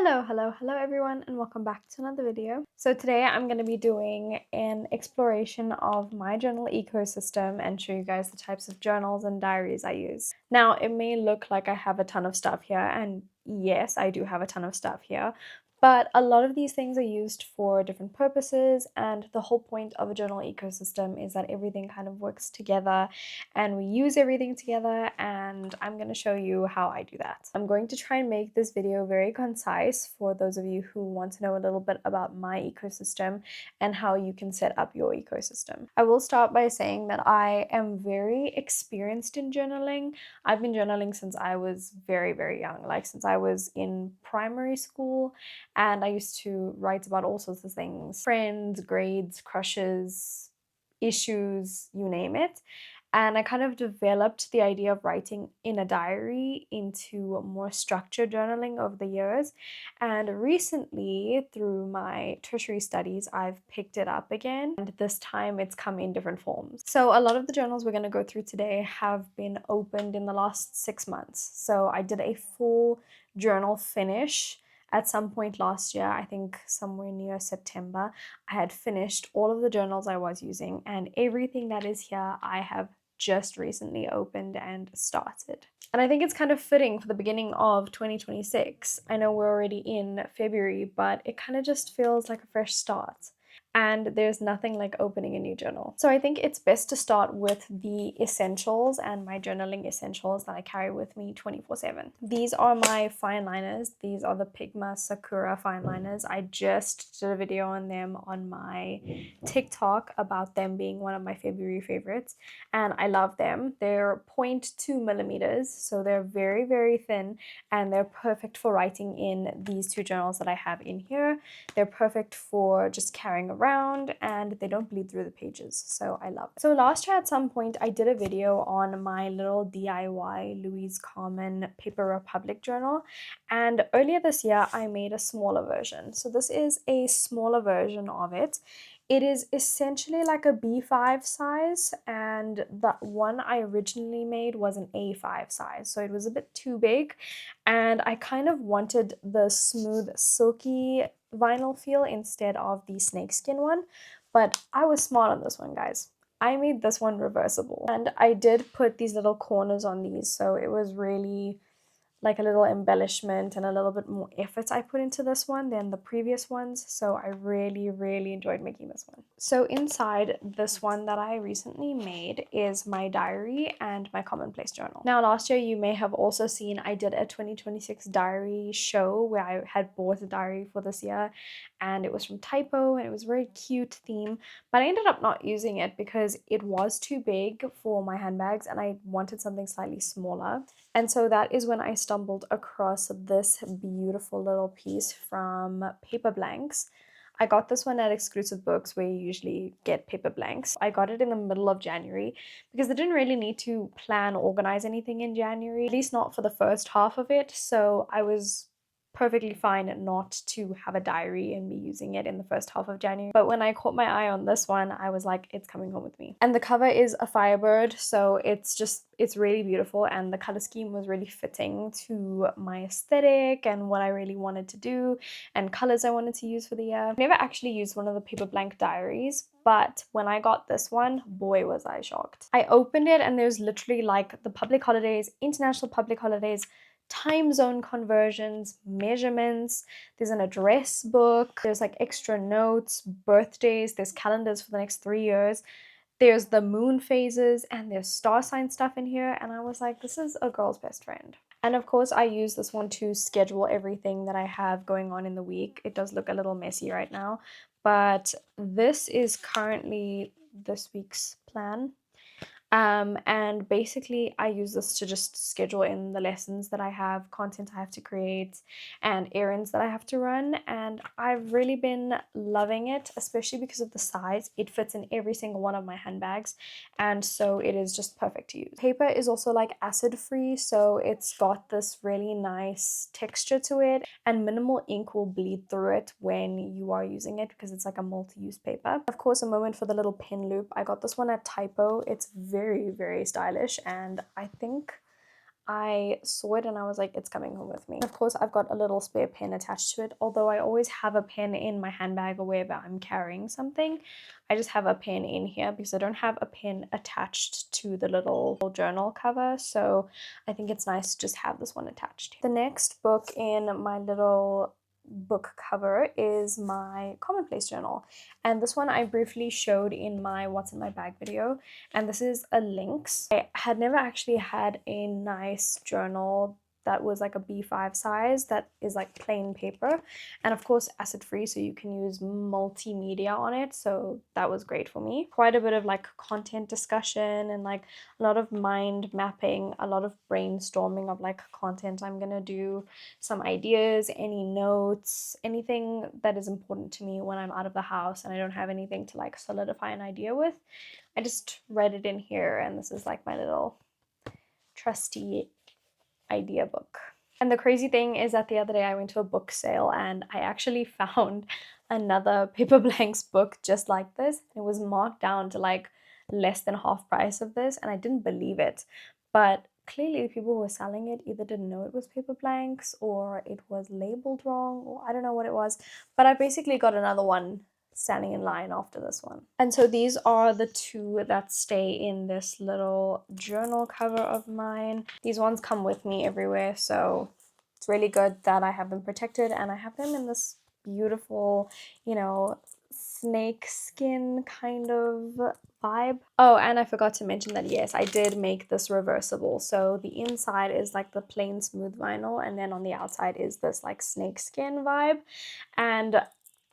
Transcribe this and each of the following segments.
Hello everyone, and welcome back to another video. So today I'm going to be doing an exploration of my journal ecosystem and show you guys the types of journals and diaries I use. Now, it may look like I have a ton of stuff here, and yes, I do have a ton of stuff here, but a lot of these things are used for different purposes, and the whole point of a journal ecosystem is that everything kind of works together and we use everything together, and I'm going to show you how I do that. I'm going to try and make this video very concise for those of you who want to know a little bit about my ecosystem and how you can set up your ecosystem. I will start by saying that I am very experienced in journaling. I've been journaling since I was very young, like since I was in primary school, and I used to write about all sorts of things: friends, grades, crushes, issues, you name it. And I kind of developed the idea of writing in a diary into more structured journaling over the years. And recently, through my tertiary studies, I've picked it up again. And this time it's come in different forms. So a lot of the journals we're going to go through today have been opened in the last 6 months. So I did a full journal finish at some point last year, I think somewhere near September. I had finished all of the journals I was using, and everything that is here I have just recently opened and started. And I think it's kind of fitting for the beginning of 2026. I know we're already in February, but it kind of just feels like a fresh start. And there's nothing like opening a new journal. So I think it's best to start with the essentials and my journaling essentials that I carry with me 24/7. These are my fine liners. These are the Pigma Sakura fine liners. I just did a video on them on my TikTok about them being one of my February favorites, and I love them. They're 0.2 millimeters, so they're very thin, and they're perfect for writing in these two journals that I have in here. They're perfect for just carrying around, and they don't bleed through the pages, so I love it. So last year at some point I did a video on my little DIY Louise Common Paper Republic journal, and earlier this year I made a smaller version. So this is a smaller version of it. It is essentially like a B5 size, and the one I originally made was an A5 size, so it was a bit too big, and I kind of wanted the smooth, silky vinyl feel instead of the snakeskin one, but I was smart on this one, guys. I made this one reversible, and I did put these little corners on these, so it was really like a little embellishment and a little bit more effort I put into this one than the previous ones, so I really enjoyed making this one. So inside this one that I recently made is my diary and my Commonplace journal. Now last year you may have also seen I did a 2026 diary show where I had bought a diary for this year, and it was from Typo and it was a very cute theme, but I ended up not using it because it was too big for my handbags and I wanted something slightly smaller. And so that is when I stumbled across this beautiful little piece from Paper Blanks. I got this one at Exclusive Books, where you usually get paper blanks. I got it in the middle of January because I didn't really need to plan or organize anything in January, at least not for the first half of it. So I was perfectly fine not to have a diary and be using it in the first half of January. But when I caught my eye on this one, I was like, it's coming home with me. And the cover is a firebird, so it's really beautiful, and the color scheme was really fitting to my aesthetic and what I really wanted to do and colors I wanted to use for the year. I've never actually used one of the paper blank diaries, but when I got this one, boy was I shocked. I opened it and there's literally like the public holidays, international public holidays, time zone conversions, measurements, there's an address book, there's like extra notes, birthdays, there's calendars for the next 3 years, there's the moon phases, and there's star sign stuff in here, and I was like, this is a girl's best friend. And of course I use this one to schedule everything that I have going on in the week. It does look a little messy right now, but this is currently this week's plan. And basically I use this to just schedule in the lessons that I have, content I have to create, and errands that I have to run, and I've really been loving it, especially because of the size. It fits in every single one of my handbags, and so it is just perfect to use. Paper is also like acid free, so it's got this really nice texture to it, and minimal ink will bleed through it when you are using it because it's like a multi-use paper. Of course, a moment for the little pen loop. I got this one at Typo. It's very stylish, and I think I saw it and I was like, it's coming home with me. Of course, I've got a little spare pen attached to it, although I always have a pen in my handbag or wherever I'm carrying something. I just have a pen in here because I don't have a pen attached to the little journal cover, so I think it's nice to just have this one attached. The next book in my little book cover is my Commonplace journal, and this one I briefly showed in my what's in my bag video, and this is a Lynx. I had never actually had a nice journal that was like a B5 size that is like plain paper, and of course acid free, so you can use multimedia on it, so that was great for me. Quite a bit of like content discussion and like a lot of mind mapping, a lot of brainstorming of like content I'm gonna do, some ideas, any notes, anything that is important to me when I'm out of the house and I don't have anything to like solidify an idea with. I just read it in here, and this is like my little trusty idea book. And the crazy thing is that the other day I went to a book sale and I actually found another Paper Blanks book just like this. It was marked down to like less than half price of this, and I didn't believe it. But clearly the people who were selling it either didn't know it was Paper Blanks or it was labeled wrong, or I don't know what it was. But I basically got another one standing in line after this one. And so these are the two that stay in this little journal cover of mine. These ones come with me everywhere, so it's really good that I have them protected, and I have them in this beautiful, you know, snake skin kind of vibe. Oh, and I forgot to mention that yes, I did make this reversible. So the inside is like the plain smooth vinyl, and then on the outside is this like snake skin vibe. And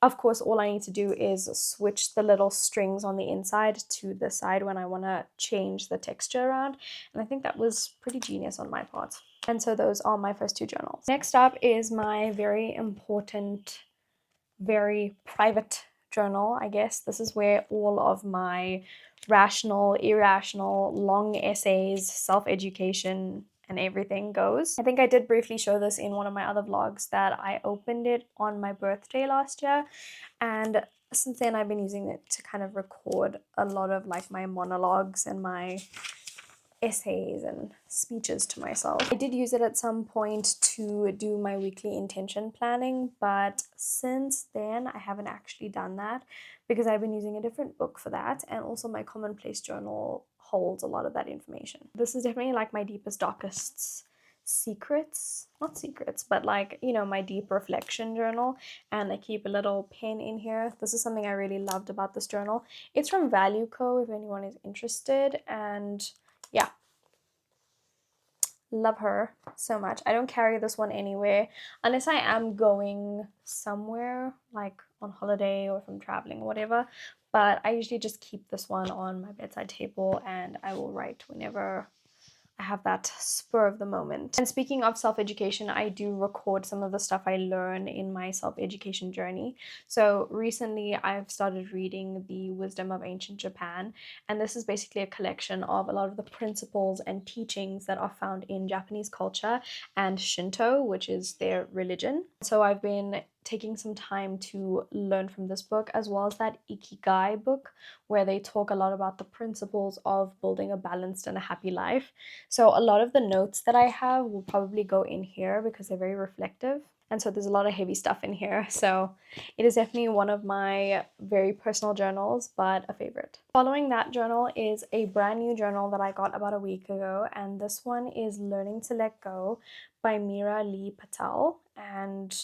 of course, all I need to do is switch the little strings on the inside to the side when I want to change the texture around. And I think that was pretty genius on my part. And so those are my first two journals. Next up is my very important, very private journal, I guess. This is where all of my rational, irrational, long essays, self-education, and everything goes. I think I did briefly show this in one of my other vlogs that I opened it on my birthday last year, and since then I've been using it to kind of record a lot of like my monologues and my essays and speeches to myself. I did use it at some point to do my weekly intention planning, but since then I haven't actually done that because I've been using a different book for that, and also my Commonplace journal holds a lot of that information. This is definitely like my deepest, darkest secrets, not secrets, but like, you know, my deep reflection journal, and I keep a little pen in here. This is something I really loved about this journal. It's from Value Co if anyone is interested, and yeah, love her so much. I don't carry this one anywhere unless I am going somewhere like on holiday or if I'm traveling or whatever, but I usually just keep this one on my bedside table and I will write whenever I have that spur of the moment. And speaking of self-education, I do record some of the stuff I learn in my self-education journey. So recently I've started reading The Wisdom of Ancient Japan, and this is basically a collection of a lot of the principles and teachings that are found in Japanese culture and Shinto, which is their religion. So I've been taking some time to learn from this book, as well as that Ikigai book, where they talk a lot about the principles of building a balanced and a happy life. So a lot of the notes that I have will probably go in here because they're very reflective. And so there's a lot of heavy stuff in here. So it is definitely one of my very personal journals, but a favorite. Following that journal is a brand new journal that I got about a week ago. And this one is Learning to Let Go by Meera Lee Patel. And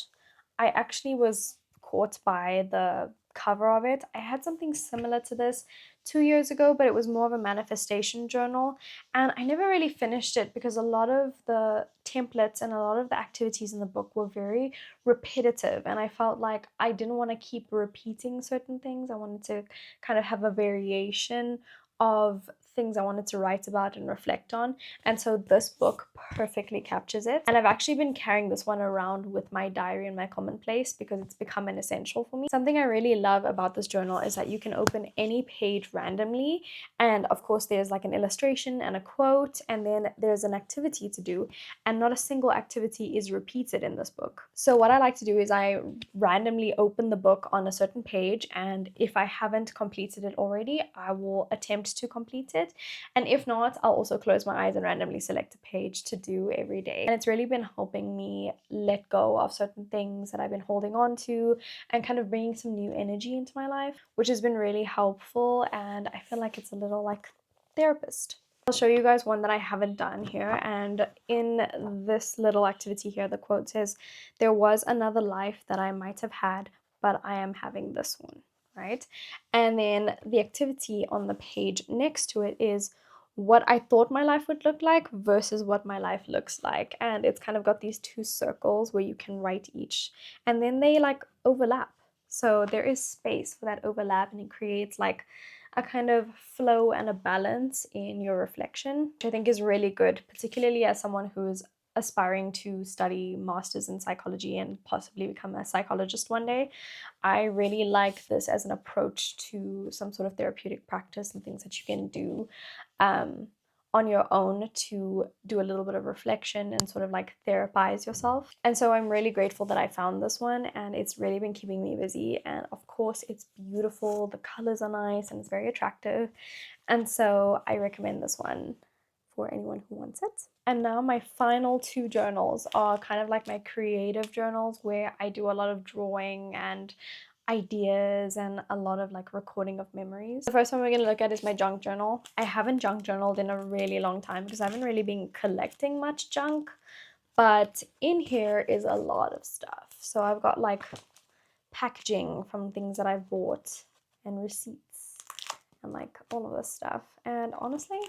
I actually was caught by the cover of it. I had something similar to this 2 years ago, but it was more of a manifestation journal, and I never really finished it because a lot of the templates and a lot of the activities in the book were very repetitive, and I felt like I didn't want to keep repeating certain things. I wanted to kind of have a variation of things I wanted to write about and reflect on, and so this book perfectly captures it. And I've actually been carrying this one around with my diary and my Commonplace because it's become an essential for me. Something I really love about this journal is that you can open any page randomly, and of course there's like an illustration and a quote, and then there's an activity to do, and not a single activity is repeated in this book. So what I like to do is I randomly open the book on a certain page, and if I haven't completed it already, I will attempt to complete it. it. And if not, I'll also close my eyes and randomly select a page to do every day. And it's really been helping me let go of certain things that I've been holding on to and kind of bringing some new energy into my life, which has been really helpful. And I feel like it's a little like therapist. I'll show you guys one that I haven't done here, and in this little activity here, the quote says, "There was another life that I might have had, but I am having this one," right? And then the activity on the page next to it is what I thought my life would look like versus what my life looks like. And it's kind of got these two circles where you can write each, and then they like overlap. So there is space for that overlap, and it creates like a kind of flow and a balance in your reflection, which I think is really good, particularly as someone who's aspiring to study masters in psychology and possibly become a psychologist one day. I really like this as an approach to some sort of therapeutic practice and things that you can do on your own to do a little bit of reflection and sort of like therapize yourself. And so I'm really grateful that I found this one, and it's really been keeping me busy. And of course, it's beautiful, the colors are nice, and it's very attractive. And so I recommend this one for anyone who wants it. And now my final two journals are kind of like my creative journals, where I do a lot of drawing and ideas and a lot of like recording of memories. The first one we're going to look at is my junk journal. I haven't junk journaled in a really long time because I haven't really been collecting much junk, but in here is a lot of stuff. So I've got like packaging from things that I've bought and receipts and like all of this stuff. And honestly,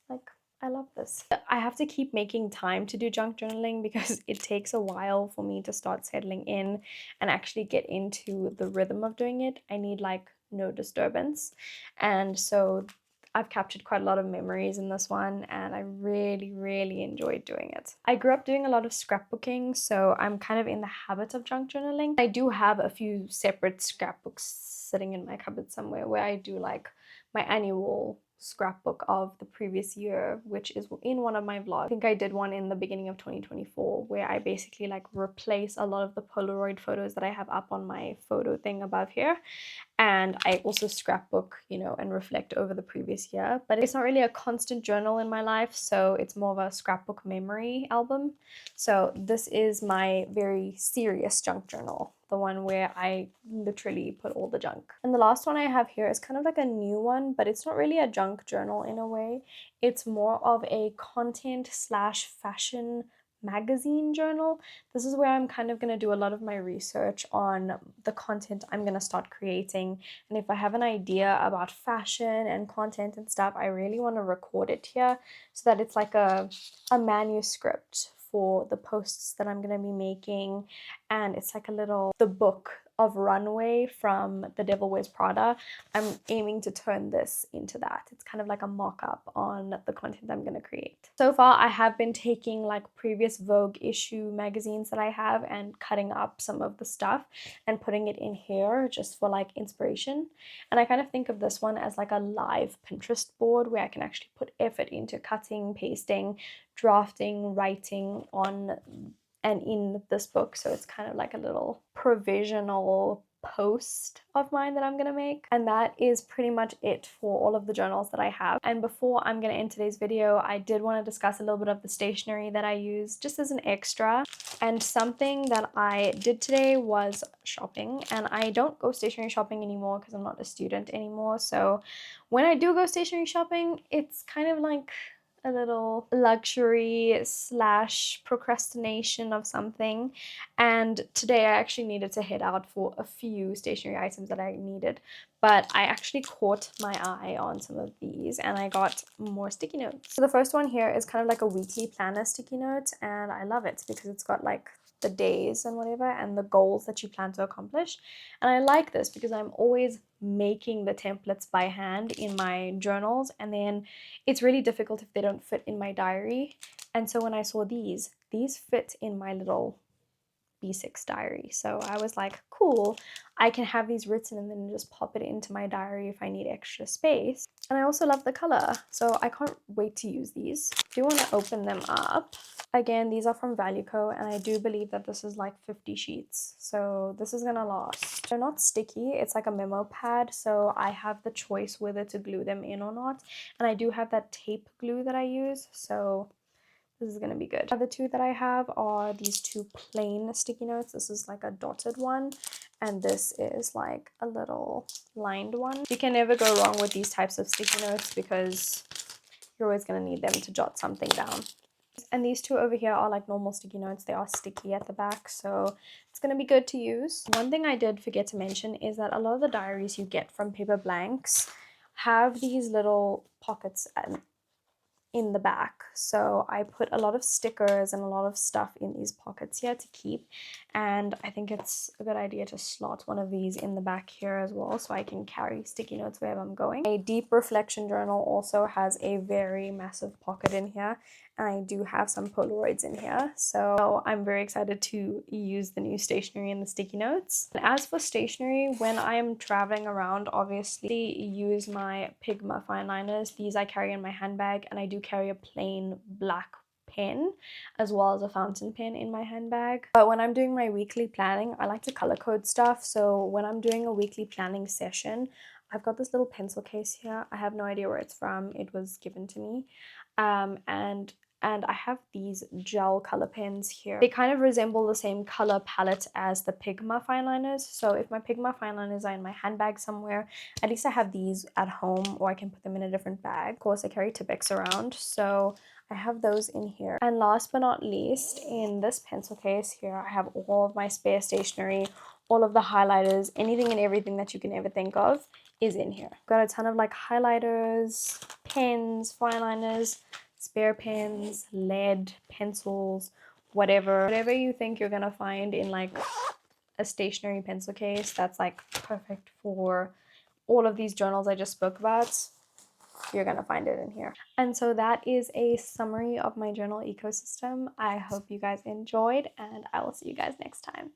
like, I love this. I have to keep making time to do junk journaling because it takes a while for me to start settling in and actually get into the rhythm of doing it. I need like no disturbance. And so I've captured quite a lot of memories in this one, and I really, really enjoyed doing it. I grew up doing a lot of scrapbooking, so I'm kind of in the habit of junk journaling. I do have a few separate scrapbooks sitting in my cupboard somewhere where I do like my annual scrapbook of the previous year, which is in one of my vlogs. I think I did one in the beginning of 2024 where I basically like replace a lot of the Polaroid photos that I have up on my photo thing above here. And I also scrapbook, you know, and reflect over the previous year. But it's not really a constant journal in my life, so it's more of a scrapbook memory album. So this is my very serious junk journal, the one where I literally put all the junk. And the last one I have here is kind of like a new one, but it's not really a junk journal in a way. It's more of a content slash fashion magazine journal. This is where I'm kind of going to do a lot of my research on the content I'm going to start creating, and if I have an idea about fashion and content and stuff, I really want to record it here so that it's like a manuscript for the posts that I'm going to be making. And it's like a little the book of runway from The Devil Wears Prada. I'm aiming to turn this into that. It's kind of like a mock-up on the content I'm going to create. So far I have been taking like previous Vogue issue magazines that I have and cutting up some of the stuff and putting it in here just for like inspiration. And I kind of think of this one as like a live Pinterest board where I can actually put effort into cutting, pasting, drafting, writing on and in this book. So it's kind of like a little provisional post of mine that I'm going to make. And that is pretty much it for all of the journals that I have. And before I'm going to end today's video, I did want to discuss a little bit of the stationery that I use just as an extra. And something that I did today was shopping, and I don't go stationery shopping anymore because I'm not a student anymore. So when I do go stationery shopping, it's kind of like a little luxury slash procrastination of something. And today I actually needed to head out for a few stationery items that I needed, but I actually caught my eye on some of these and I got more sticky notes. So the first one here is kind of like a weekly planner sticky note, and I love it because it's got like the days and whatever and the goals that you plan to accomplish. And I like this because I'm always making the templates by hand in my journals, and then it's really difficult if they don't fit in my diary. And so when I saw these fit in my little B6 diary. So I was like, cool, I can have these written and then just pop it into my diary if I need extra space. And I also love the color, so I can't wait to use these. I do want to open them up. Again, these are from Valueco, and I do believe that this is like 50 sheets, so this is gonna last. They're not sticky, it's like a memo pad, so I have the choice whether to glue them in or not. And I do have that tape glue that I use, so this is gonna be good. The other two that I have are these two plain sticky notes. This is like a dotted one, and this is like a little lined one. You can never go wrong with these types of sticky notes because you're always gonna need them to jot something down. And these two over here are like normal sticky notes. They are sticky at the back, so it's going to be good to use. One thing I did forget to mention is that a lot of the diaries you get from Paper Blanks have these little pockets in the back, so I put a lot of stickers and a lot of stuff in these pockets here to keep, and I think it's a good idea to slot one of these in the back here as well so I can carry sticky notes wherever I'm going. A deep reflection journal also has a very massive pocket in here, and I do have some Polaroids in here, so I'm very excited to use the new stationery and the sticky notes. And as for stationery, when I'm traveling around, obviously use my Pigma fine liners. These I carry in my handbag, and I do carry a plain black pen as well as a fountain pen in my handbag. But when I'm doing my weekly planning, I like to color code stuff, so when I'm doing a weekly planning session, I've got this little pencil case here. I have no idea where it's from. It was given to me. And I have these gel color pens here. They kind of resemble the same color palette as the Pigma fine liners. So if my Pigma fine liners are in my handbag somewhere, at least I have these at home, or I can put them in a different bag. Of course, I carry Tipex around, so I have those in here. And last but not least, in this pencil case here, I have all of my spare stationery, all of the highlighters, anything and everything that you can ever think of is in here. Got a ton of like highlighters, pens, fine liners, spare pens, lead, pencils, whatever you think you're gonna find in like a stationery pencil case that's like perfect for all of these journals I just spoke about, you're gonna find it in here. And so that is a summary of my journal ecosystem. I hope you guys enjoyed, and I will see you guys next time.